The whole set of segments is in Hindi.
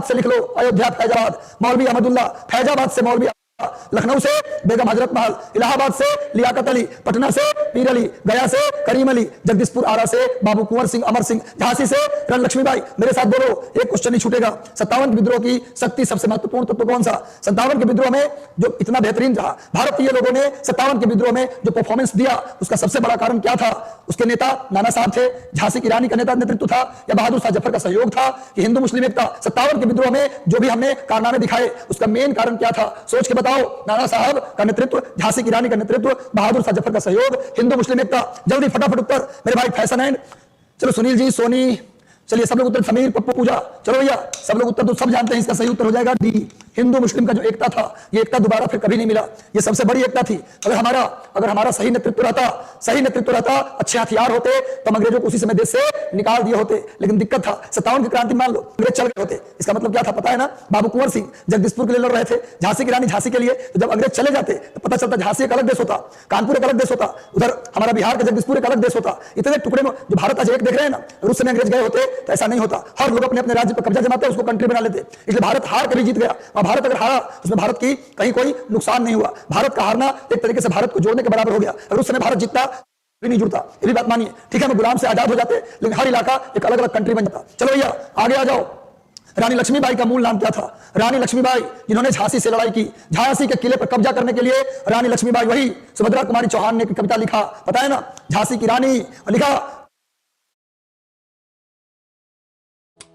फैजाबाद से लिख लो, अयोध्या फैजाबाद, मौलवी अहमदुल्ला, फैजाबाद से मौलवी, लखनऊ से बेगम हजरत महल, इलाहाबाद से लियाकत अली, पटना से पीर अली, गया से करीम अली, जगदीशपुर आरा से बाबू कुंवर सिंह, अमर सिंह, झांसी से रण लक्ष्मीबाई। मेरे साथ बोलो, एक क्वेश्चन नहीं छूटेगा। 57 के विद्रोह की शक्ति सबसे महत्वपूर्ण तत्व कौन सा? 57 के विद्रोह में जो इतना बेहतरीन रहा, भारतीय लोगों ने 57 के विद्रोह में जो परफॉर्मेंस दिया, उसका सबसे बड़ा कारण क्या था? उसके नेता नाना साहब थे, झांसी की रानी का नेतृत्व था, या बहादुर शाह जफर का सहयोग था, कि हिंदू मुस्लिम एकता? 57 के विद्रोह में जो भी हमने कारनामे दिखाए, उसका मेन कारण क्या था? सोच के बताओ। नाना साहब का नेतृत्व, झांसी की रानी का नेतृत्व, बहादुर शाह जफर का सहयोग, हिंदू मुस्लिम एकता। जल्दी फटाफट उत्तर मेरे भाई फैशन एंड, चलो सुनील जी, सोनी, चलिए सब लोग उत्तर, समीर, पप्पू, पूजा, चलो भैया सब लोग उत्तर तो सब जानते हैं, इसका सही उत्तर हो जाएगा डी। हिंदू मुस्लिम का जो एकता था, ये एकता दोबारा फिर कभी नहीं मिला, ये सबसे बड़ी एकता थी। अगर हमारा सही नेतृत्व रहता, अच्छे हथियार होते, तो हम अंग्रेजों को उसी समय देश से निकाल दिए होते। लेकिन दिक्कत था, 57 की क्रांति मान लो अंग्रेज चल गए होते, इसका मतलब क्या था पता है ना? बाबू कुंवर सिंह जगदीशपुर के लिए लड़ रहे थे, झांसी की रानी झांसी के लिए, तो जब अंग्रेज चले जाते तो पता चलता झांसी एक अलग देश होता, कानपुर एक अलग देश होता, उधर हमारा बिहार का जगदीशपुर एक अलग देश होता। इतने टुकड़े में जो भारत आज एक देख रहे हैं ना, रूस में अंग्रेज गए होते तो ऐसा नहीं होता। हर लोग अपने अपने राज्य पर कब्जा जमाते, उसको कंट्री बना लेते। इसलिए भारत हार कभी जीत गया, और भारत अगर हारा उसमें भारत की कहीं कोई नुकसान नहीं हुआ। भारत का हारना एक तरीके से भारत को जोड़ने के बराबर हो गया। अगर उस समय भारत जीतता भी नहीं जुड़ता, ये भी बात मानिए, ठीक है? हम गुलाम से आजाद हो जाते, लेकिन हर इलाका एक अलग अलग कंट्री बन जाता। चलो भैया आगे आ जाओ। रानी लक्ष्मीबाई का मूल नाम क्या था? रानी लक्ष्मीबाई जिन्होंने झांसी से लड़ाई की, झांसी के किले पर कब्जा करने के लिए रानी लक्ष्मीबाई, वही सुभद्रा कुमारी चौहान ने कविता लिखा, पता है ना? झांसी की रानी, लिखा।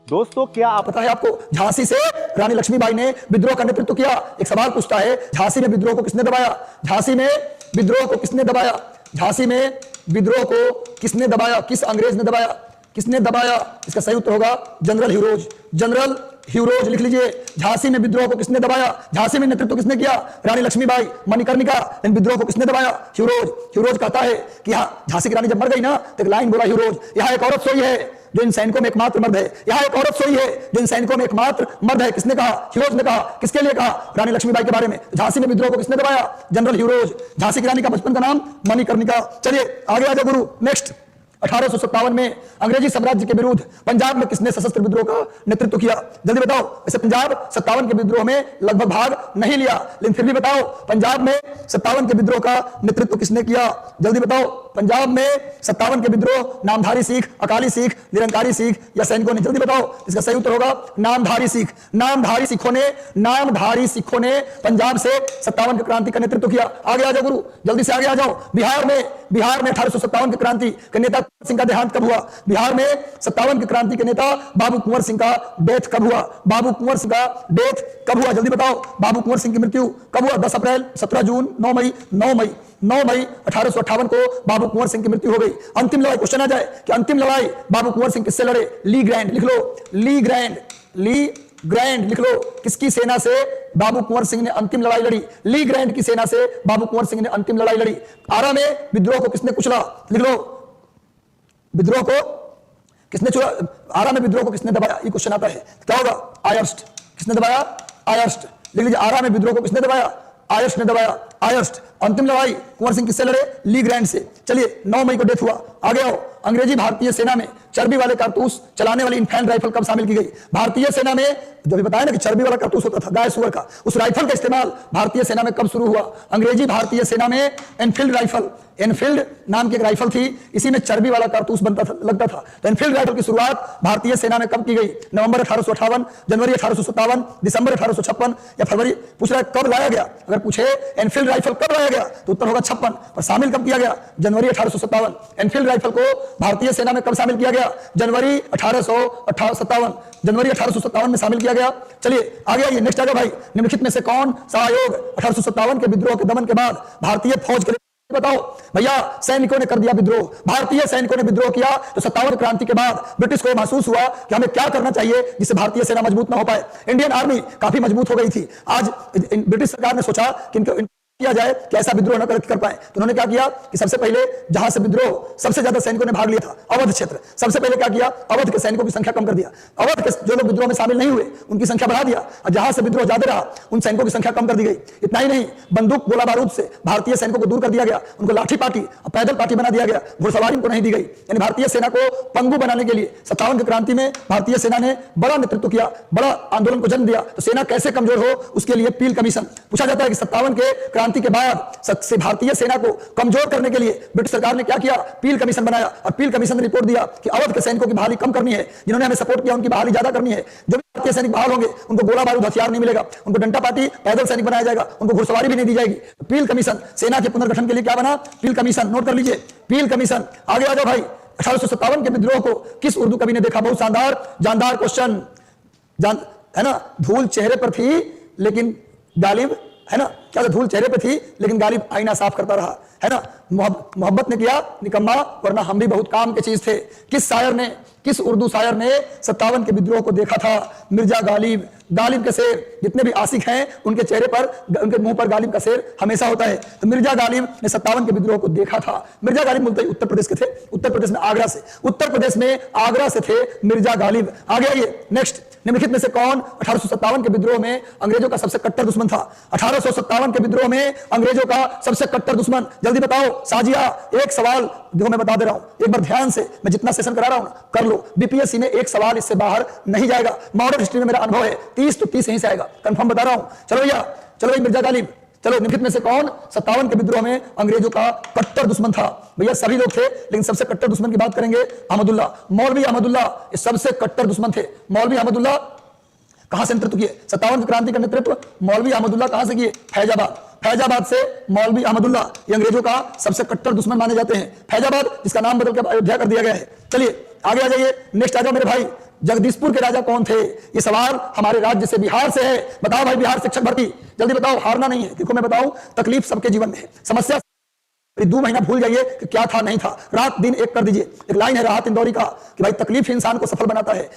दोस्तों क्या आप पता है आपको, झांसी से रानी लक्ष्मीबाई ने विद्रोह का नेतृत्व किया। एक सवाल पूछता है, झांसी में विद्रोह को किसने दबाया? झांसी में विद्रोह को किसने दबाया? झांसी में विद्रोह को किसने दबाया? किस अंग्रेज ने दबाया? किसने दबाया? इसका सही उत्तर होगा जनरल ह्यूरोज। जनरल ह्यूरोज लिख लीजिए। झांसी में विद्रोह को किसने दबाया? झांसी में नेतृत्व किसने किया? रानी लक्ष्मीबाई, मणिकर्णिका। इन विद्रोह को किसने दबाया? ह्यूरोज। ह्यूरोज कहता है कि यहाँ झांसी की रानी जब मर गई ना, तो एक लाइन बोला ह्यूरोज, यहाँ एक औरत सोई है जो इन सैनिकों में एकमात्र मर्द है। यहाँ एक औरत सोई है जो इन सैनिकों में एकमात्र मर्द है। किसने कहा? ह्यूरोज ने कहा। किसके लिए कहा? रानी लक्ष्मीबाई के बारे में। झांसी में विद्रोह को किसने दबाया? General Hugh Rose. झांसी की रानी का बचपन का नाम मणिकर्णिका। चलिए आगे आ जाओ गुरु, नेक्स्ट। 1857 में अंग्रेजी साम्राज्य के विरुद्ध पंजाब में किसने सशस्त्र विद्रोह का नेतृत्व किया? जल्दी बताओ। वैसे पंजाब 57 के विद्रोह में लगभग भाग नहीं लिया, लेकिन फिर भी बताओ पंजाब में 57 के विद्रोह का नेतृत्व किसने किया? जल्दी बताओ। पंजाब में 57 के विद्रोह नामधारी सिख, अकाली सिख, निरंकारी सिख या सैनिकों ने? जल्दी बताओ। इसका सही उत्तर होगा नामधारी सिख। नामधारी सिखों ने पंजाब से 57 की क्रांति का नेतृत्व किया। आगे आ जाओ गुरु, जल्दी से आगे आ जाओ। बिहार में 1857 की क्रांति के नेता सिंह का देहांत कब हुआ? बिहार में 57 की क्रांति के नेता बाबू कुंवर सिंह का डेथ कब हुआ? बाबू कुंवर सिंह का डेथ कब हुआ? जल्दी बताओ। बाबू कुंवर सिंह की मृत्यु कब हुआ? 10 अप्रैल, 17 जून, 9 मई 1858 को बाबू कुंवर सिंह की मृत्यु हो गई। अंतिम लड़ाई, क्वेश्चन आ जाए कि अंतिम लड़ाई बाबू कुंवर सिंह किससे लड़े? ली ग्रैंड, लिख लो। ली ग्रैंड लिख लो। किसकी सेना से बाबू कुंवर सिंह ने अंतिम लड़ाई लड़ी? ली ग्रैंड की सेना से बाबू कुंवर सिंह ने अंतिम लड़ाई लड़ी। आरा में विद्रोह को किसने कुचला? लिख लो। विद्रोह को किसने चुरा? आरा में विद्रोह को किसने दबाया? ये क्वेश्चन आता है, क्या होगा? आयरस्ट। किसने दबाया? आयरस्ट। लिख लीजिए। आरा में विद्रोह को किसने दबाया? आयरस्ट ने दबाया। आयरस्ट। अंतिम लड़ाई कुंवर सिंह किससे लड़े? ली ग्रैंड से। चलिए 9 मई को डेथ हुआ। आगे आओ। अंग्रेजी भारतीय सेना में चर्बी वाले कारतूस चलाने वाली इनफैंट राइफल कब शामिल की गई? भारतीय सेना में जो भी बताया ना कि चर्बी वाला कारतूस होता था गाय सुअर का, उस राइफल का इस्तेमाल भारतीय सेना में कब शुरू हुआ? अंग्रेजी भारतीय सेना में एनफील्ड नाम की एक राइफल थी, इसी में चर्बी वाला कारतूस लगता था। तो एनफील्ड राइफल की शुरुआत भारतीय सेना में कब की गई? नवंबर 1858, जनवरी 1857, दिसंबर 1856 या फरवरी? पूछ रहा है कब लाया गया। अगर पूछे एनफील्ड राइफल कब लाया गया तो उत्तर होगा 56। पर शामिल कब किया गया? जनवरी 1857। एनफील्ड राइफल को भारतीय सेना में कब शामिल किया गया? जनवरी 1857। जनवरी 1857 में शामिल किया गया। चलिए आगे आइए, नेक्स्ट आ गया भाई। निम्नलिखित में से कौन सा आयोग 1857 के विद्रोह के दमन के बाद भारतीय फौज के लिए? बताओ भैया। सैनिकों ने कर दिया विद्रोह, भारतीय सैनिकों ने विद्रोह किया, तो 57 क्रांति के बाद ब्रिटिश को महसूस हुआ कि हमें क्या करना चाहिए जिससे भारतीय सेना मजबूत ना हो पाए। इंडियन आर्मी काफी मजबूत हो गई थी। आज ब्रिटिश सरकार ने सोचा कि किया जाए कि ऐसा विद्रोह न कर पाए। तो उन्होंने क्या किया कि सबसे पहले जहां से विद्रोह सबसे ज्यादा सैनिकों ने भाग लिया था, अवध क्षेत्र, सबसे पहले क्या किया, अवध के सैनिकों की संख्या कम कर दिया। अवध के जो लोग विद्रोह में शामिल नहीं हुए उनकी संख्या बढ़ा दिया, और जहां से विद्रोह ज्यादा रहा उन सैनिकों की संख्या कम कर दी गई। इतना ही नहीं, बंदूक गोला बारूद से भारतीय सैनिकों को दूर कर दिया गया, उनको लाठी पार्टी और पैदल पार्टी बना दिया गया, घुड़सवारी को नहीं दी गई। यानी भारतीय सेना को पंगु बनाने के लिए 57 की क्रांति में भारतीय सेना ने बड़ा नेतृत्व किया, बड़ा आंदोलन को जन्म दिया। तो सेना कैसे कमजोर हो, उसके लिए पील कमीशन पूछा जाता है कि 57 के क्रांति के बाद से भारतीय सेना को कमजोर करने के लिए ब्रिटिश सरकार ने क्या किया, पील कमीशन बनाया, और पील कमीशन ने रिपोर्ट दिया कि अवध के सैनिकों की बहाली कम करनी है, जिन्होंने हमें सपोर्ट किया उनकी बहाली ज्यादा करनी है। जो भी भारतीय सैनिक बहाल होंगे उनको गोला बारूद हथियार नहीं मिलेगा, उनको डंडा पार्टी पैदल सैनिक बनाया जाएगा, उनको घुड़सवारी भी नहीं दी जाएगी। पील कमीशन सेना के पुनर्गठन के लिए क्या बना, पील कमीशन, नोट कर लीजिए, पील कमीशन। आगे आ जाओ भाई, 1857 के विद्रोह को किस उर्दू कवि ने देखा, बहुत शानदार जानदार क्वेश्चन है ना। धूल चेहरे पर थी लेकिन गालिब, है ना, क्या धूल चेहरे पे थी लेकिन गालिब आईना साफ करता रहा, है ना। मोहब्बत ने किया निकम्मा, वरना हम भी बहुत काम के चीज थे। किस शायर ने, किस उर्दू शायर ने 57 के विद्रोह को देखा था, मिर्जा गालिब। गालिब के शेर, जितने भी आशिक हैं उनके चेहरे पर, उनके मुंह पर गालिब का शेर हमेशा होता है। तो मिर्जा गालिब ने 57 के विद्रोह को देखा था। मिर्जा गालिब मूलतः उत्तर प्रदेश के थे, उत्तर प्रदेश में आगरा से, उत्तर प्रदेश में आगरा से थे मिर्जा गालिब। आगे आइए नेक्स्ट, निम्नलिखित में से कौन 1857 के विद्रोह में अंग्रेजों का सबसे कट्टर दुश्मन था। 1857 के विद्रोह में अंग्रेजों का सबसे कट्टर दुश्मन, जल्दी बताओ साजिया। एक सवाल देखो मैं बता दे रहा हूं, एक बार ध्यान से, मैं जितना सेशन करा रहा हूं ना कर लो, बीपीएससी में एक सवाल इससे बाहर नहीं जाएगा। मॉडर्न हिस्ट्री में मेरा अनुभव है, 30 तो 30 यहीं से आएगा, कंफर्म बता रहा हूं। चलो भैया, चलो भाई, मिर्जा गालिब, चलो निम्नलिखित में से कौन 57 के विद्रोह में अंग्रेजों का कट्टर दुश्मन था। भैया सभी लोग थे, लेकिन सबसे कट्टर दुश्मन की बात करेंगे अहमदुल्ला, मौलवी अहमदुल्ला, ये सबसे कट्टर दुश्मन थे। मौलवी अहमदुल्ला कहां से नेतृत्व किए, 57 की क्रांति का नेतृत्व मौलवी अहमदुल्ला कहां से किए, फैजाबाद। फैजाबाद से मौलवी अहमदुल्ला, ये अंग्रेजों का सबसे कट्टर दुश्मन माने जाते हैं। फैजाबाद, जिसका नाम बदल कर अयोध्या कर दिया गया है। चलिए आगे आ जाइए, नेक्स्ट आ जाओ मेरे भाई, जगदीशपुर के राजा कौन थे। ये सवाल हमारे राज्य से, बिहार से है। बताओ भाई, बिहार शिक्षक भर्ती, जल्दी बताओ, हारना नहीं है। देखो मैं बताऊं, तकलीफ सबके जीवन में है, समस्या 2 महीना भूल जाइए कि क्या था नहीं था, रात दिन एक कर दीजिए। एक लाइन है राहत इंदौरी का कि भाई तकलीफ इंसान को सफल बनाता है।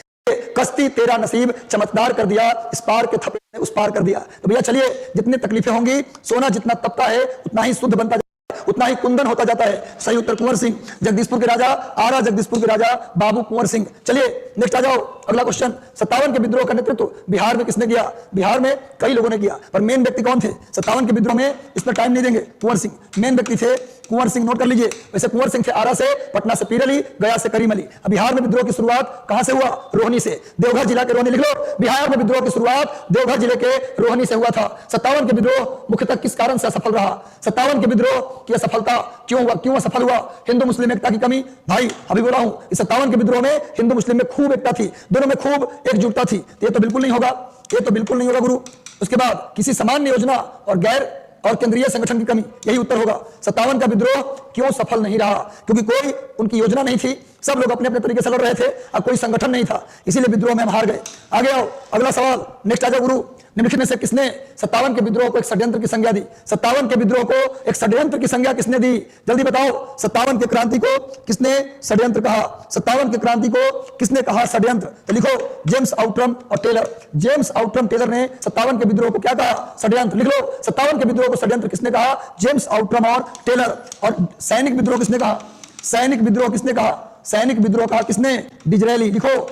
कश्ती तेरा नसीब चमत्कार कर दिया, इस पार के थपे ने उस पार कर दिया। तो भैया चलिए, जितनी तकलीफें होंगी, सोना जितना तपता है उतना ही शुद्ध बनता जाता है, उतना ही कुंदन होता जाता है। सही उत्तर कुंवर सिंह, जगदीशपुर के राजा, आरा जगदीशपुर के राजा बाबू कुंवर सिंह। चलिए नेक्स्ट आ जाओ, अगला क्वेश्चन, 57 के विद्रोह का नेतृत्व बिहार में किसने किया। बिहार में कई लोगों ने किया, पर मेन व्यक्ति कौन थे 57 के विद्रोह में, इसमें टाइम नहीं देंगे, कुंवर सिंह मेन व्यक्ति थे। कुंवर सिंह, नोट कर लीजिए। वैसे कुंवर सिंह थे आरा से, पटना से पीर अली, गया से करीम अली। बिहार में विद्रोह की शुरुआत कहां से हुआ, रोहनी से, देवघर जिला के रोहनी, लिख लो, बिहार में विद्रोह की शुरुआत देवघर जिले के रोहनी से हुआ था। 57 के विद्रोह मुख्यतः किस कारण से असफल रहा, 57 के विद्रोह की असफलता क्यों हुआ, क्यों असफल हुआ, हिंदू मुस्लिम एकता की कमी। भाई अभी बोला हूं, इस 57 के विद्रोह में हिंदू मुस्लिम में खूब एकता थी, दोनों में खूब एकजुटता थी। ये तो बिल्कुल नहीं होगा, ये तो बिल्कुल नहीं होगा गुरु। उसके बाद किसी सामान्य योजना और गैर और केंद्रीय संगठन की कमी, यही उत्तर होगा। 57 का विद्रोह क्यों सफल नहीं रहा, क्योंकि कोई उनकी योजना नहीं थी, सब लोग अपने अपने तरीके से लड़ रहे थे और कोई संगठन नहीं था, इसीलिए विद्रोह में हम हार गए। आगे आओ, अगला सवाल, नेक्स्ट आ जाओ गुरु। निम्नलिखित में से किसने 57 के विद्रोह को एक षड्यंत्र की संज्ञा दी। 57 के विद्रोह को एक षड्यंत्र की संज्ञा किसने दी, जल्दी बताओ। 57 के क्रांति को किसने षड्यंत्र कहा, 57 के क्रांति को किसने कहा षड्यंत्र, तो लिखो जेम्स आउट्रम और टेलर। जेम्स आउट्रम टेलर ने 57 के विद्रोह को क्या कहा, षड्यंत्र, लिख लो। 57 के विद्रोह को षड्यंत्र किसने कहा, जेम्स आउट्रम और टेलर। और सैनिक विद्रोह किसने कहा, सैनिक विद्रोह किसने कहा, सैनिक विद्रोह कहा किसने, डिजरैली, लिखो,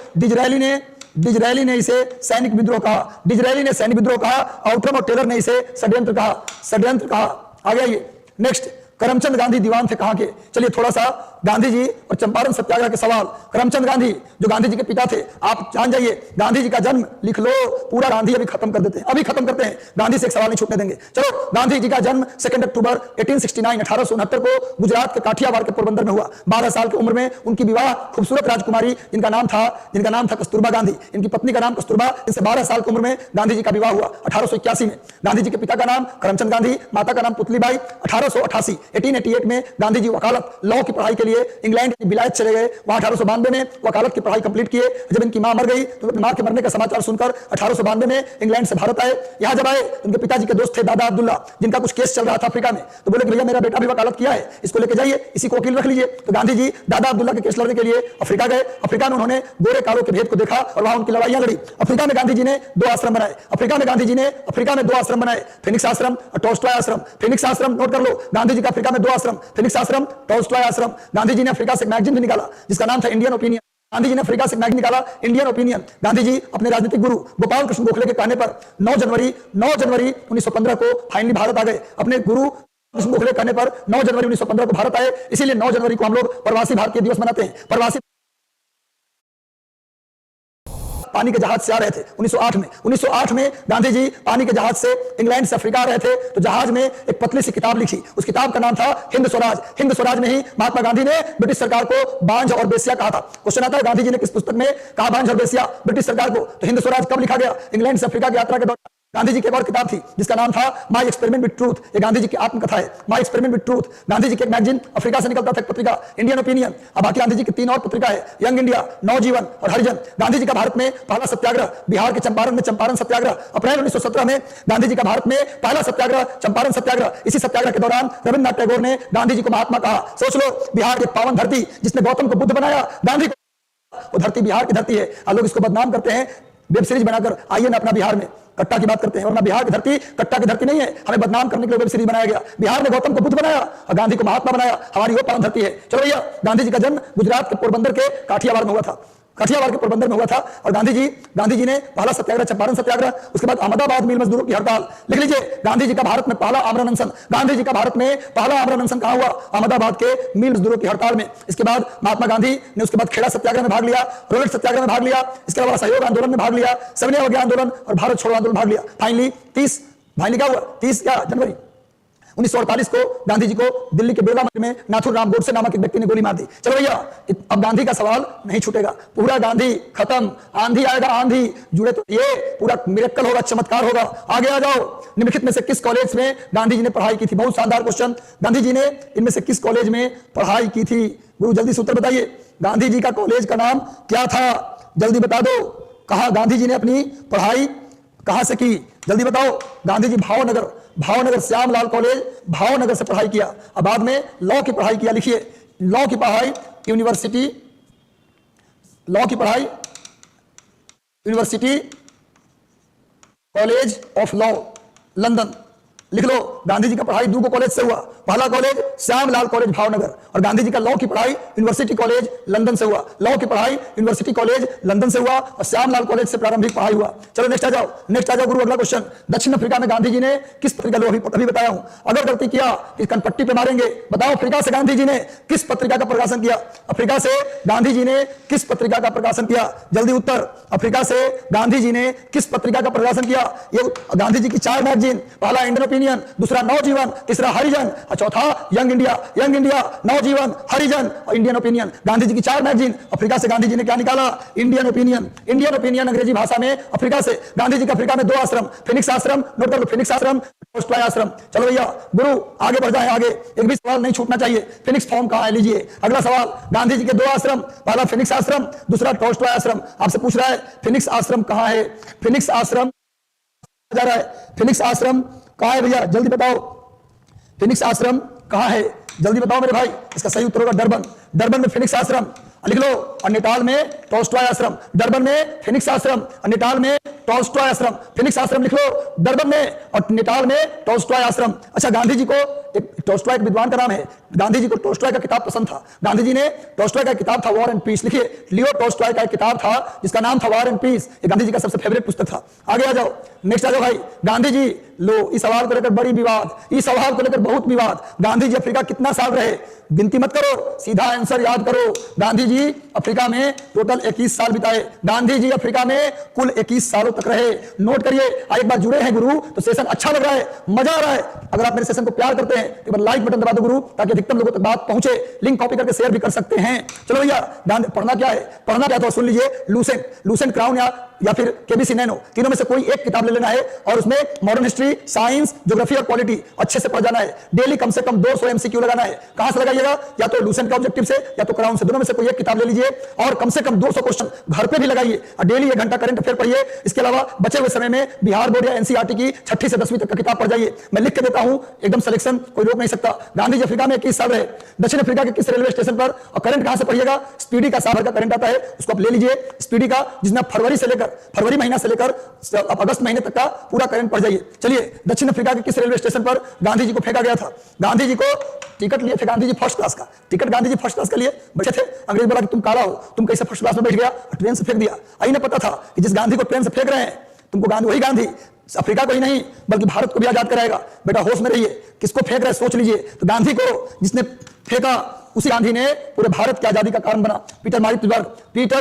डिजरैली ने इसे सैनिक विद्रोह कहा, डिजरैली ने सैनिक विद्रोह कहा, आउट्रम और टेलर ने इसे षड्यंत्र कहा, षड्यंत्र कहा। आगे आइए, नेक्स्ट, करमचंद गांधी दीवान थे कहां के। चलिए थोड़ा सा गांधी जी और चंपारण सत्याग्रह के सवाल। करमचंद गांधी जो गांधी जी के पिता थे, आप जान जाइए, गांधी जी का जन्म लिख लो, पूरा गांधी अभी खत्म कर देते हैं, अभी खत्म करते हैं, गांधी से एक सवाल नहीं छूटने देंगे। चलो, गांधी जी का जन्म 2 अक्टूबर 1869 को गुजरात के काठियावाड़ के पोरबंदर में हुआ। 12 साल की उम्र में उनकी विवाह खूबसूरत राजकुमारी जिनका नाम था कस्तूरबा गांधी, इनकी पत्नी का नाम कस्तूरबा, इनसे 12 साल की उम्र में गांधी जी का विवाह हुआ 1881 में। गांधी जी के पिता का नाम करमचंद गांधी, माता का नाम पुतलीबाई। 1888 में गांधी जी वकालत लॉ की पढ़ाई के लिए इंग्लैंड विलायत चले गए। वहां 1892 में वकालत की पढ़ाई कंप्लीट किए। जब इनकी मां मर गई तो अपनी मां के मरने का समाचार सुनकर 1892 में इंग्लैंड से भारत आए। यहां जब आए उनके पिताजी के दोस्त थे दादा अब्दुल्ला, जिनका कुछ केस चल रहा था अफ्रीका में, तो बोले कि भैया मेरा बेटा भी वकालत किया है, इसको लेके जाइए, इसी को वकील रख लीजिए। तो गांधी जी दादा अब्दुल्ला के केस लड़ने के लिए अफ्रीका गए। अफ्रीका में उन्होंने गोरे कालों के भेद को देखा और वहां उनकी लड़ाइयां लड़ी। अफ्रीका में गांधी जी ने 2 आश्रम बनाए। अफ्रीका में 2 आश्रम बनाए, फिनिक्स आश्रम और टॉल्स्टॉय आश्रम। फिनिक्स आश्रम नोट कर लो, गांधी जी का अफ्रीका में 2 आश्रम, फिनिक्स आश्रम, टॉल्स्टॉय आश्रम। गांधी जी ने अफ्रीका से एक मैगजीन भी निकाला जिसका नाम था इंडियन ओपिनियन। गांधी जी ने अफ्रीका से मैगजीन निकाला इंडियन ओपिनियन। गांधी जी अपने राजनीतिक गुरु गोपाल कृष्ण गोखले के कहने पर 9 जनवरी 1915 को फाइनली भारत आ गए। अपने गुरु कृष्ण गोखले कहने पर 9 जनवरी 1915 को भारत आए। इसीलिए 9 जनवरी को हम लोग प्रवासी भारतीय दिवस मनाते हैं। प्रवासी पानी के जहाज से आ रहे थे 1908 में गांधी जी पानी के जहाज से इंग्लैंड से अफ्रीका आ रहे थे। तो जहाज में एक पतली सी किताब लिखी, उस किताब का नाम था हिंद स्वराज। हिंद स्वराज में ही महात्मा गांधी ने ब्रिटिश सरकार को बांझ और बेसिया कहा था। क्वेश्चन आता है गांधी जी ने किस पुस्तक में कहा बांझ और बेसिया ब्रिटिश सरकार को? तो हिंद स्वराज कब लिखा गया? इंग्लैंड से अफ्रीका की यात्रा के दौरान। गांधी जी की एक और किताब थी जिसका नाम था माय एक्सपेरिमेंट विद ट्रूथ। ये गांधी जी की आत्मकथा है, my experiment with truth. Gandhi ji की एक मैगजीन अफ्रीका से निकलता था, एक पत्रिका इंडियन ओपिनियन। अब बाकी गांधी जी की 3 और पत्रिका है, यंग इंडिया, नवजीवन और हरिजन। गांधी जी का भारत में पहला सत्याग्रह बिहार के चंपारण में चंपारण सत्याग्रह अप्रैल 1917 में। गांधी जी का भारत में पहला सत्याग्रह चंपारण सत्याग्रह। इसी सत्याग्रह के दौरान रविन्द्रनाथ टैगोर ने गांधी जी को महात्मा कहा। सोच लो, बिहार की पावन धरती जिसने गौतम को बुद्ध बनाया, गांधी को, वो धरती बिहार की धरती है। और लोग इसको बदनाम करते हैं वेब सीरीज बनाकर। आइए ना अपना बिहार में कट्टा की बात करते हैं, वरना बिहार की धरती कट्टा की धरती नहीं है। हमें बदनाम करने के लिए वेब सीरीज बनाया गया। बिहार ने गौतम को बुद्ध बनाया और गांधी को महात्मा बनाया। हमारी वो पावन धरती है। चलो भैया, गांधी जी का जन्म गुजरात के पोरबंदर के काठियावाड़ में हुआ था। काठियावाड़ के पोरबंदर में हुआ था। और गांधी जी ने पहला सत्याग्रह चंपारण सत्याग्रह, उसके बाद अहमदाबाद मिल मजदूरों की हड़ताल। लिख लीजिए, गांधी जी का भारत में पहला आमरण अनशन। गांधी जी का भारत में पहला आमरण अनशन कहां हुआ? अहमदाबाद के मिल मजदूरों की हड़ताल में। इसके बाद महात्मा गांधी ने उसके बाद खेड़ा सत्याग्रह में भाग लिया, रोलेट सत्याग्रह में भाग लिया, इसके अलावा सहयोग आंदोलन में भाग लिया, सविनय अवज्ञा आंदोलन और भारत छोड़ो आंदोलन भाग लिया। फाइनली 30 जनवरी 1948 को गांधी जी को दिल्ली के बिरला मंदिर में नाथुराम गोडसे नामक एक व्यक्ति ने गोली मार दी। चलो भैया, अब गांधी का सवाल नहीं छूटेगा। पूरा गांधी खत्म, आंधी आएगा, आंधी जुड़े तो ये पूरा मिरेकल होगा, चमत्कार होगा। आगे आ जाओ, निम्नलिखित में से किस कॉलेज में गांधी जी ने पढ़ाई की थी? बहुत शानदार क्वेश्चन। गांधी जी ने इनमें से किस कॉलेज में पढ़ाई की थी? गुरु जल्दी से उत्तर बताइए। गांधी जी का कॉलेज का नाम क्या था? जल्दी बता दो। कहा गांधी जी ने अपनी पढ़ाई कहां से की? जल्दी बताओ। गांधी जी भावनगर श्यामलाल कॉलेज भावनगर से पढ़ाई किया। अब बाद में लॉ की पढ़ाई किया। लिखिए, लॉ की पढ़ाई university college of law London. लिख लो, गांधी जी का पढ़ाई 2 कॉलेज से हुआ। पहला कॉलेज श्यामलाल कॉलेज भावनगर और गांधी जी का लॉ की पढ़ाई यूनिवर्सिटी कॉलेज लंदन से हुआ। लॉ की पढ़ाई यूनिवर्सिटी कॉलेज लंदन से हुआ और श्यामलाल कॉलेज से प्रारंभिक पढ़ाई हुआ। चलो नेक्स्ट आ जाओ गुरु, अगला क्वेश्चन। दक्षिण अफ्रीका में गांधी जी ने किस पत्रिका, अभी बताया हूं, अगर गलती किया कि कनपट्टी पे मारेंगे। बताओ, अफ्रीका से गांधी जी ने किस पत्रिका का प्रकाशन किया? अफ्रीका से गांधी जी ने किस पत्रिका का प्रकाशन किया? जल्दी उत्तर। अफ्रीका से गांधी जी ने किस पत्रिका का प्रकाशन किया? ये गांधी जी की 4 मैगजीन, पहला इंडियन ओपिनियन, दूसरा नवजीवन, तीसरा हरिजन और चौथा यंग इंडिया, नवजीवन, हरिजन और इंडियन ओपिनियन। गांधी जी की 4 मैगजीन। अफ्रीका से गांधी जी ने क्या निकाला? इंडियन ओपिनियन अंग्रेजी भाषा में। अफ्रीका से गांधी जी का अफ्रीका में 2 आश्रम, फिनिक्स आश्रम, नोट कर लो, फिनिक्स आश्रम, टॉल्स्टॉय आश्रम। चलो भैया गुरु, आगे बढ़ जाए, आगे एक भी सवाल नहीं छूटना चाहिए। फिनिक्स फॉर्म कहां है? लीजिए अगला सवाल। गांधी जी के 2 आश्रम, पहला फिनिक्स आश्रम, दूसरा टॉल्स्टॉय आश्रम। आपसे पूछ रहा है फिनिक्स आश्रम कहां है? फिनिक्स आश्रम जा रहा है, फिनिक्स आश्रम कहां है भैया? जल्दी बताओ, फिनिक्स आश्रम कहां है? जल्दी बताओ मेरे भाई। इसका सही उत्तर होगा डरबन में फिनिक्स आश्रम। लिख लो, और नेटाल में टॉल्स्टॉय आश्रम। डरबन में फिनिक्स आश्रम और नेटाल में टॉल्स्टॉय आश्रम। फिनिक्स आश्रम लिख लो डरबन में और नेटाल में टॉल्स्टॉय आश्रम। अच्छा, गांधी जी को एक टॉल्स्टॉय एक विद्वान का नाम है, गांधी जी को टॉल्स्टॉय का किताब पसंद था। गांधी जी ने टॉल्स्टॉय का किताब था वॉर एंड पीस। लिखिए, लियो टॉल्स्टॉय का एक किताब था जिसका नाम था वॉर एंड पीस। ये गांधी जी का सबसे फेवरेट पुस्तक था। आगे आ जाओ, नेक्स्ट आ जाओ भाई। गांधी जी, लो, इस सवाल को लेकर बड़ी विवाद, इस सवाल को लेकर बहुत विवाद। गांधी जी अफ्रीका कितना साल रहे? गिनती मत करो, सीधा आंसर याद करो। गांधी जी अफ्रीका में टोटल 21 साल बिताए। गांधी जी अफ्रीका में कुल 21 सालों तक रहे। नोट करिए। एक बार जुड़े हैं गुरु तो सेशन अच्छा लग रहा है, मजा आ रहा है। अगर आप मेरे सेशन को प्यार करते हैं तो एक बार लाइक बटन दबा दो गुरु, ताकि अधिकतम लोगों तक बात पहुंचे। लिंक कॉपी करके शेयर भी कर सकते हैं। चलो भैया, पढ़ना क्या है? पढ़ना क्या था सुन लीजिए। लूसेंट क्राउन या या फिर केबीसी नैनो, तीनों में से कोई एक किताब ले लेना है और उसमें मॉडर्न हिस्ट्री, साइंस, ज्योग्राफी और पॉलिटी अच्छे से पढ़ जाना है। डेली कम से कम 200 एमसीक्यू लगाना है। कहां से लगाइएगा? या तो लूसेंट का ऑब्जेक्टिव से या तो क्राउन से, दोनों में से कोई एक किताब ले लीजिए और कम से कम 200 क्वेश्चन घर पे भी लगाइए और डेली 1 घंटा करंट अफेयर पढ़िए। इसके अलावा बचे हुए समय में बिहार बोर्ड या एनसीईआरटी की 6ठी से 10वीं तक का किताब पढ़ जाइए। मैं लिख के देता हूं, एकदम सिलेक्शन कोई रोक नहीं सकता। गांधी जी अफ्रीका में 21 साल रहे, दक्षिण अफ्रीका के किस रेलवे स्टेशन पर, और करंट कहां से पढ़िएगा? स्पीडी का साल भर का करंट आता है, उसको आप ले लीजिए स्पीडी का, जिसमें फरवरी महीना से लेकर अगस्त महीने तक का पूरा करंट पढ़ जाइए। चलिए, दक्षिण अफ्रीका के किस रेलवे स्टेशन पर गांधी जी को फेंका गया था? गांधी जी को टिकट लिए थे गांधी जी फर्स्ट क्लास का, ticket Gandhi ji first class के लिए बैठे थे। अंग्रेज बोला कि तुम काला हो, तुम कैसे फर्स्ट क्लास में बैठ गया? ट्रेन से फेंक दिया। आइए पता था कि जिस गांधी को ट्रेन से फेंक रहे हैं, तुमको गांधी, वही गांधी अफ्रीका को ही नहीं बल्कि भारत को भी आजाद कराएगा। बेटा होश में रहिए, किसको फेंक रहे सोच लीजिए। तो गांधी को जिसने फेंका, उसी गांधी ने पूरे भारत की आजादी का कारण बना। पीटर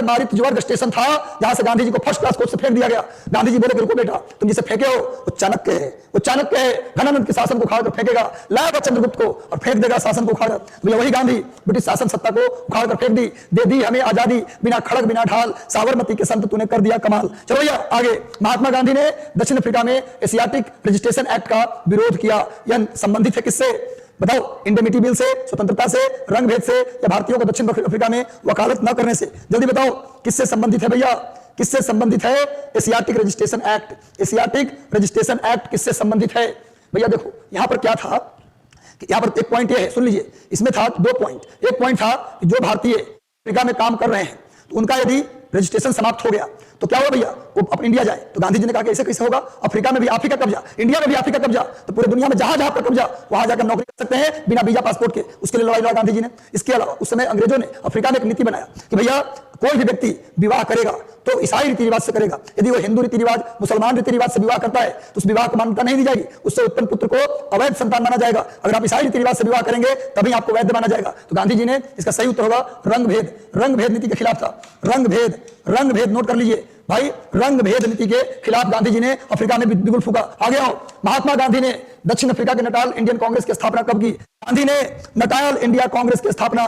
मारित्जबर्ग स्टेशन था जहां से गांधी जी को फर्स्ट क्लास कोच से फेंक दिया गया। गांधी जी बोले कि रुको बेटा, तुम जिसे फेंके हो वो चाणक्य है, वो चाणक्य है, घनानंद के शासन को उखाड़कर फेंकेगा, लाएगा चंद्रगुप्त को और फेंक देगा शासन को उखाड़। बोले वही गांधी ब्रिटिश शासन सत्ता को उखाड़कर फेंक दी, दे दी हमें आजादी, बिना खड़ग बिना ढाल, साबरमती के संत तूने कर दिया कमाल। चलो भैया आगे। महात्मा गांधी ने दक्षिण अफ्रीका में एशियाटिक रजिस्ट्रेशन एक्ट का विरोध किया। यह संबंधित है किससे? बताओ, इंडेमिटी बिल से, स्वतंत्रता से, रंग भेद से, या भारतीयों को दक्षिण अफ्रीका में वकालत न करने से? जल्दी बताओ किससे संबंधित है भैया? किससे संबंधित है? Asiatic registration act. Asiatic registration act किससे संबंधित है भैया? देखो यहां पर क्या था कि यहां पर एक पॉइंट ये है, सुन लीजिए, इसमें था 2 पॉइंट। एक पॉइंट था कि जो भारतीय अफ्रीका में काम कर रहे हैं तो उनका यदि रजिस्ट्रेशन समाप्त हो गया तो क्या होगा भैया? वो अपने इंडिया जाए। तो गांधी जी ने कहा कि ऐसे कैसे होगा? अफ्रीका में भी आप ही का कब्जा, इंडिया में भी आप ही का कब्जा, तो पूरे दुनिया में जहां जहां पर कब्जा वहां जाकर नौकरी कर सकते हैं बिना वीजा पासपोर्ट के। उसके लिए लड़ाई लड़ा गांधी जी ने। इसके अलावा उस समय अंग्रेजों ने अफ्रीका में एक नीति बनाया कि भैया कोई भी व्यक्ति विवाह करेगा तो ईसाई रीति रिवाज से करेगा। यदि वो हिंदू रीति रिवाज, मुसलमान रीति रिवाज से विवाह करता है तो उस विवाह को मान्यता नहीं दी जाएगी, उससे उत्पन्न पुत्र को अवैध संतान माना जाएगा। अगर आप ईसाई रीति रिवाज से विवाह करेंगे तभी आपको वैध माना जाएगा। तो गांधी जी ने, इसका सही उत्तर होगा रंग भेद नीति के खिलाफ था। रंग भेद नोट कर लीजिए भाई, रंग भेद नीति के खिलाफ गांधी जी ने अफ्रीका में बिगुल फूका। आगे आओ। महात्मा गांधी ने दक्षिण अफ्रीका के नटाल इंडियन कांग्रेस की स्थापना कब की? गांधी ने नटाल इंडियन कांग्रेस की स्थापना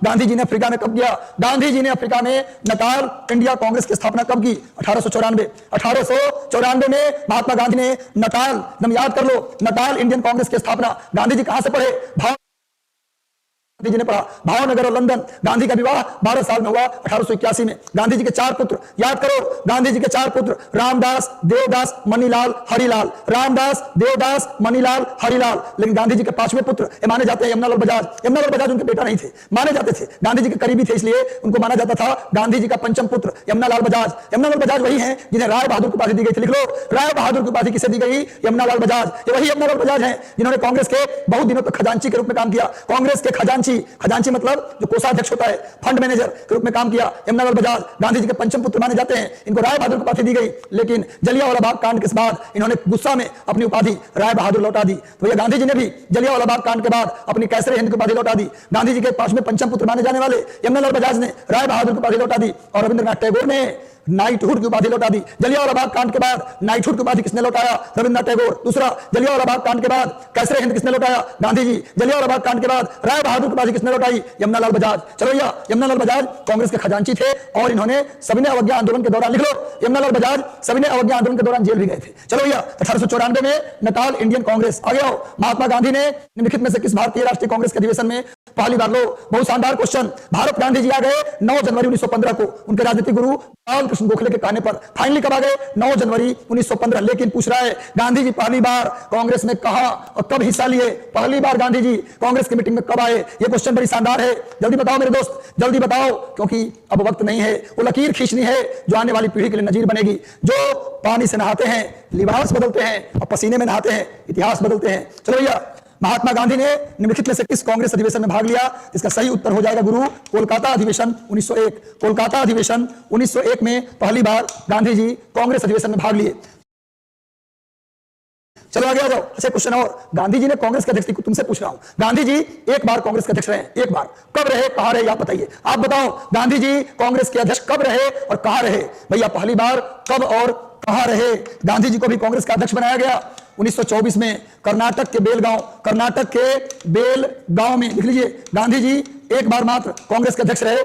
गांधी जी ने अफ्रीका में कब किया? गांधी जी ने अफ्रीका में नटाल इंडिया कांग्रेस की स्थापना कब की? 1894 में महात्मा गांधी ने नटाल, एकदम याद कर लो, नटाल इंडियन कांग्रेस की स्थापना। गांधी जी कहां से पढ़े? गांधी जी ने पढ़ा भावनगर और लंदन। गांधी का विवाह 12 साल में हुआ 1881 में। गांधी जी के 4 पुत्र, याद करो, गांधी जी के 4 पुत्र, रामदास, देवदास, मनीलाल, हरिलाल। रामदास, देवदास, मनीलाल, हरिलाल। लेकिन गांधी जी के 5वें पुत्र ये माने जाते हैं यमुनालाल बजाज। यमुनालाल बजाज उनके बेटा नहीं थे, माने जाते थे, गांधी जी के करीबी थे, इसलिए उनको माना जाता था गांधी जी का 5वां पुत्र यमुनालाल बजाज। यमुनालाल बजाज वही हैं जिन्हें राय बहादुर की उपाधि दी गई थी। लिख लो, राय बहादुर की उपाधि किसे दी गई? यमुनालाल बजाज। ये वही यमुनालाल बजाज हैं जिन्होंने कांग्रेस के बहुत दिनों तक खजांची के रूप में काम किया। कांग्रेस के खजांची मतलब जो कोषाध्यक्ष होता है, फंड मैनेजर के रूप में काम किया यमुनालाल बजाज। गांधी जी के 5वें पुत्र माने जाते हैं। इनको राय बहादुर की उपाधि दी गई, लेकिन जलियांवाला बाग कांड के बाद इन्होंने गुस्सा में अपनी उपाधि राय बहादुर लौटा दी। तो भैया गांधी जी ने भी जलियांवाला बाग कांड के बाद अपनी कैसरे हिंद की उपाधि लौटा दी। गांधी जी के 5वें पुत्र माने जाने वाले यमुनालाल बजाज ने राय बहादुर की उपाधि लौटा दी और रविंद्रनाथ टैगोर ने नाइटहुड की उपाधि लौटा दी। जलियांवाला बाग कांड के बाद नाइटहुड की उपाधि किसने लौटाया? रविंद्रनाथ टैगोर। दूसरा, जलियांवाला बाग कांड के बाद कैसरे हिंद किसने लौटाया? गांधी जी। जलियांवाला बाग कांड के बाद राय बहादुर की उपाधि किसने लौटाई? यमुनालाल बजाज। चलो भैया, यमुनालाल बजाज कांग्रेस के खजांची थे और इन्होंने सविनय अवज्ञा आंदोलन के दौरान, लिख लो, यमुनालाल बजाज सविनय अवज्ञा आंदोलन के दौरान जेल भी गए थे। चलो भैया, 1894 में नटाल इंडियन कांग्रेस। आगे आओ। महात्मा गांधी ने निम्नलिखित में से किस भारतीय राष्ट्रीय कांग्रेस के अधिवेशन में पहली बार, लो बहुत शानदार क्वेश्चन, भारत गांधी जी आ गए 9 जनवरी 1915 को उनके राजनीतिक गुरु लाल कृष्ण गोखले के कहने पर। फाइनली कब आ गए? 9 जनवरी 1915। लेकिन पूछ रहा है गांधी जी पहली बार कांग्रेस में कहां और कब हिस्सा लिए? पहली बार गांधी जी कांग्रेस की मीटिंग में कब आए? ये क्वेश्चन बड़ी शानदार है। जल्दी बताओ मेरे दोस्त, जल्दी बताओ, क्योंकि अब वक्त नहीं है। वो लकीर खींचनी है जो आने वाली पीढ़ी के लिए नजीर बनेगी। जो पानी से नहाते हैं लिबास बदलते हैं और पसीने में नहाते हैं इतिहास बदलते हैं। चलो भैया, महात्मा गांधी ने निम्नलिखित में से किस कांग्रेस अधिवेशन में भाग लिया? इसका सही उत्तर हो जाएगा गुरु, कोलकाता अधिवेशन 1901। कोलकाता अधिवेशन 1901 में पहली बार गांधी जी कांग्रेस अधिवेशन में भाग लिए। चलो आगे आ जाओ। अच्छा क्वेश्चन और, गांधी जी ने कांग्रेस के अध्यक्ष, तुमसे पूछ रहा हूं, गांधी जी एक बार कांग्रेस के अध्यक्ष रहे, एक बार, कब रहे, कहां रहे, आप बताइए। आप बताओ गांधी जी कांग्रेस के अध्यक्ष कब रहे और कहां रहे? भैया पहली बार कब और कहां रहे? गांधी जी को भी कांग्रेस का अध्यक्ष बनाया गया 1924 में कर्नाटक के बेलगांव में। लिख लीजिए, गांधी जी एक बार मात्र कांग्रेस के अध्यक्ष रहे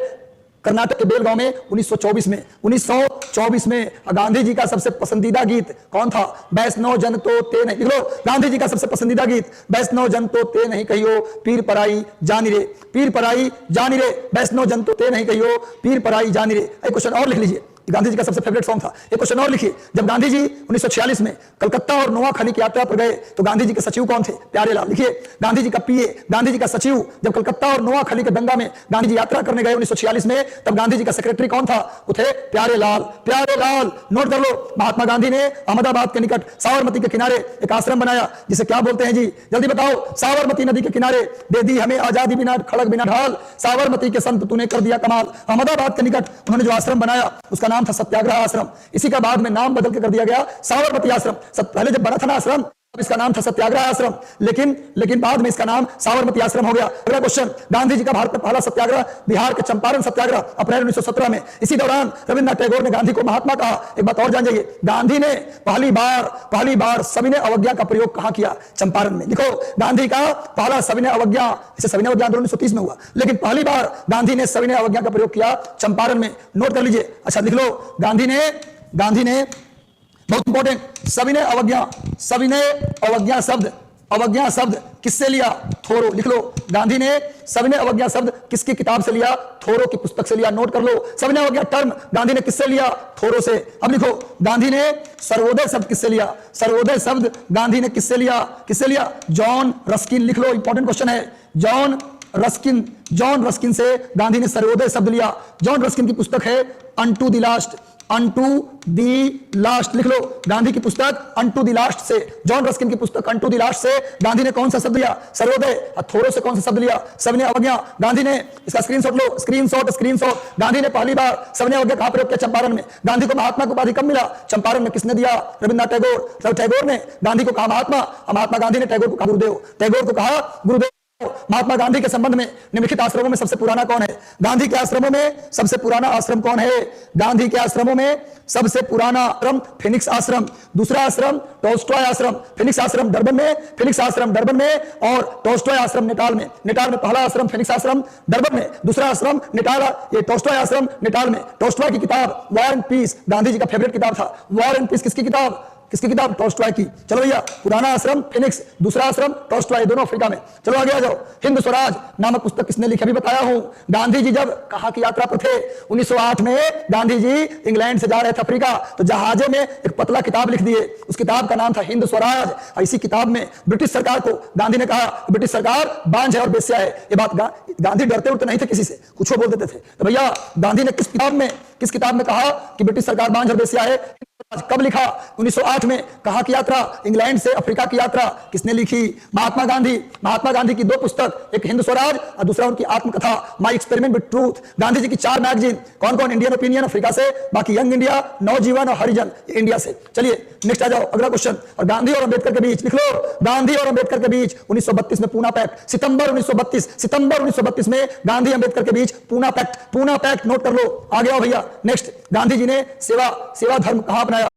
कर्नाटक के बेलगांव में 1924 में 1924 में गांधी जी का सबसे पसंदीदा गीत कौन था? वैष्णव जन तो ते नहीं, लिख लो, गांधी जी का सबसे पसंदीदा गीत वैष्णव जन तो ते नहीं कहियो पीर पराई जानी रे, पीर पराई जानी रे, वैष्णव जन तो ते नहीं कहियो पीर पराई जानी रे। एक क्वेश्चन और लिख लीजिए, गांधी जी का सबसे फेवरेट सॉन्ग था। एक क्वेश्चन और लिखिए, जब गांधी जी 1946 में कलकत्ता और नोआखाली की यात्रा पर गए तो गांधी जी के सचिव कौन थे? प्यारेलाल। लिखिए, गांधी जी का पीए, गांधी जी का सचिव जब कलकत्ता और नोआखाली के दंगा में गांधी जी यात्रा करने गए 1946 में, तब गांधी जी का सेक्रेटरी कौन था? वो थे प्यारेलाल। प्यारेलाल, नोट कर लो। महात्मा गांधी ने अहमदाबाद के निकट साबरमती के किनारे एक आश्रम बनाया, जिसे क्या बोलते हैं जी? जल्दी बताओ। साबरमती नदी के किनारे दे दी हमें आजादी बिना खड़क बिना ढाल, साबरमती के संत तूने कर दिया कमाल। अहमदाबाद के निकट उन्होंने जो आश्रम बनाया उसका नाम था सत्याग्रह आश्रम। इसी का बाद में नाम बदल के कर दिया गया साबरमती आश्रम। पहले जब बना था ना आश्रम, अब इसका नाम था सत्याग्रह आश्रम, लेकिन बाद में इसका नाम साबरमती आश्रम हो गया। अगला क्वेश्चन, गांधी जी का भारत में पहला सत्याग्रह बिहार के चंपारण सत्याग्रह अप्रैल 1917 में। इसी दौरान रविन्द्रनाथ टैगोर ने गांधी को महात्मा कहा। एक बात और जान जाइए, गांधी ने पहली बार सविनय अवज्ञा का प्रयोग कहां किया? चंपारण में। लिखो, गांधी का पहला सविनय अवज्ञा, इसे सविनय अवज्ञा आंदोलन 1930 में हुआ, लेकिन पहली बार गांधी ने सविनय अवज्ञा का प्रयोग किया चंपारण में। नोट कर लीजिए। अच्छा, लिख लो, गांधी ने बहुत इंपॉर्टेंट, सविनय अवज्ञा शब्द किससे लिया? थोरो। लिख लो, गांधी ने सविनय अवज्ञा शब्द किसकी किताब से लिया? थोरो की पुस्तक से लिया। नोट कर लो, सविनय अवज्ञा टर्म गांधी ने किससे लिया? थोरो से। अब लिखो, गांधी ने सर्वोदय शब्द किससे लिया? सर्वोदय शब्द गांधी ने किससे लिया? John Ruskin. लिख लो, इंपॉर्टेंट क्वेश्चन है, जॉन रस्किन से गांधी ने सर्वोदय शब्द लिया। जॉन रस्किन की पुस्तक है अनटू द लास्ट। लिख लो, गांधी की पुस्तक अनटू द लास्ट से, जॉन रस्किन की पुस्तक अनटू द लास्ट से गांधी ने कौन सा शब्द लिया? सर्वोदय। थोरो से कौन सा शब्द लिया? सविनय अवज्ञा। गांधी ने, इसका स्क्रीनशॉट लो, स्क्रीनशॉट। गांधी ने पहली बार सविनय अवज्ञा कहां प्रयोग किया? चंपारण में। गांधी को महात्मा की उपाधि कब मिला? चंपारण में। किसने दिया? रविन्द्रनाथ टैगोर। टैगोर ने गांधी को कहा महात्मा, महात्मा गांधी ने टैगोर को कहा गुरुदेव। टैगोर को कहा गुरुदेव। महात्मा गांधी के संबंध में निम्नलिखित आश्रमों में सबसे पुराना कौन है? गांधी के आश्रमों में सबसे पुराना आश्रम कौन है? गांधी के आश्रमों में सबसे पुराना आश्रम फिनिक्स आश्रम, दूसरा आश्रम टॉल्स्टॉय आश्रम। फिनिक्स आश्रम डरबन में और टॉल्स्टॉय आश्रम नेटाल में। पहला आश्रम फिनिक्स आश्रम डरबन में, दूसरा आश्रम नेटाल, ये टॉल्स्टॉय आश्रम नेटाल में। टॉल्स्टॉय की किताब war and piece Gandhi ji का फेवरेट किताब था। वॉर एंड पीस किसकी किताब? टॉल्स्टॉय की। चलो भैया, पुराना आश्रम फिनिक्स, दूसरा आश्रम टॉल्स्टॉय, दोनों अफ्रीका में। चलो आगे आ जाओ। हिंद स्वराज नामक पुस्तक किसने लिखी? अभी बताया हूं। गांधी जी जब कहां की यात्रा पर थे? 1908 में गांधी जी इंग्लैंड से जा रहे थे अफ्रीका, तो जहाजे में एक पतला किताब लिख दिए। उस किताब का नाम था हिंद स्वराज। और इसी किताब में ब्रिटिश सरकार को गांधी ने कहा, ब्रिटिश सरकार बांझ है और बेस्या है। ये बात गांधी डरते उड़ते नहीं थे किसी से, कुछ बोल देते थे। तो भैया, गांधी ने किस किताब में कहा कि ब्रिटिश सरकार बांझ और बेस्या है? कब लिखा? 1908 में। कहां की यात्रा? इंग्लैंड से अफ्रीका की यात्रा। किसने लिखी? महात्मा गांधी की दो पुस्तक, एक हिंद स्वराज और दूसरा उनकी आत्मकथा my experiment with truth. Gandhi ji की 4 मैगजीन, कौन? इंडियन ओपिनियन अफ्रीका से, बाकी यंग इंडिया, नवजीवन और हरिजन इंडिया से। चलिए नेक्स्ट आ जाओ, अगला क्वेश्चन। और गांधी और अंबेडकर के बीच, लिख लो, गांधी और अंबेडकर के बीच 1932 में पूना पैक्ट, सितंबर 1932 में गांधी अंबेडकर के बीच पूना पैक्ट। नोट कर लो। आगे आओ भैया, नेक्स्ट। गांधी जी ने सेवा धर्म कहां अपनाया?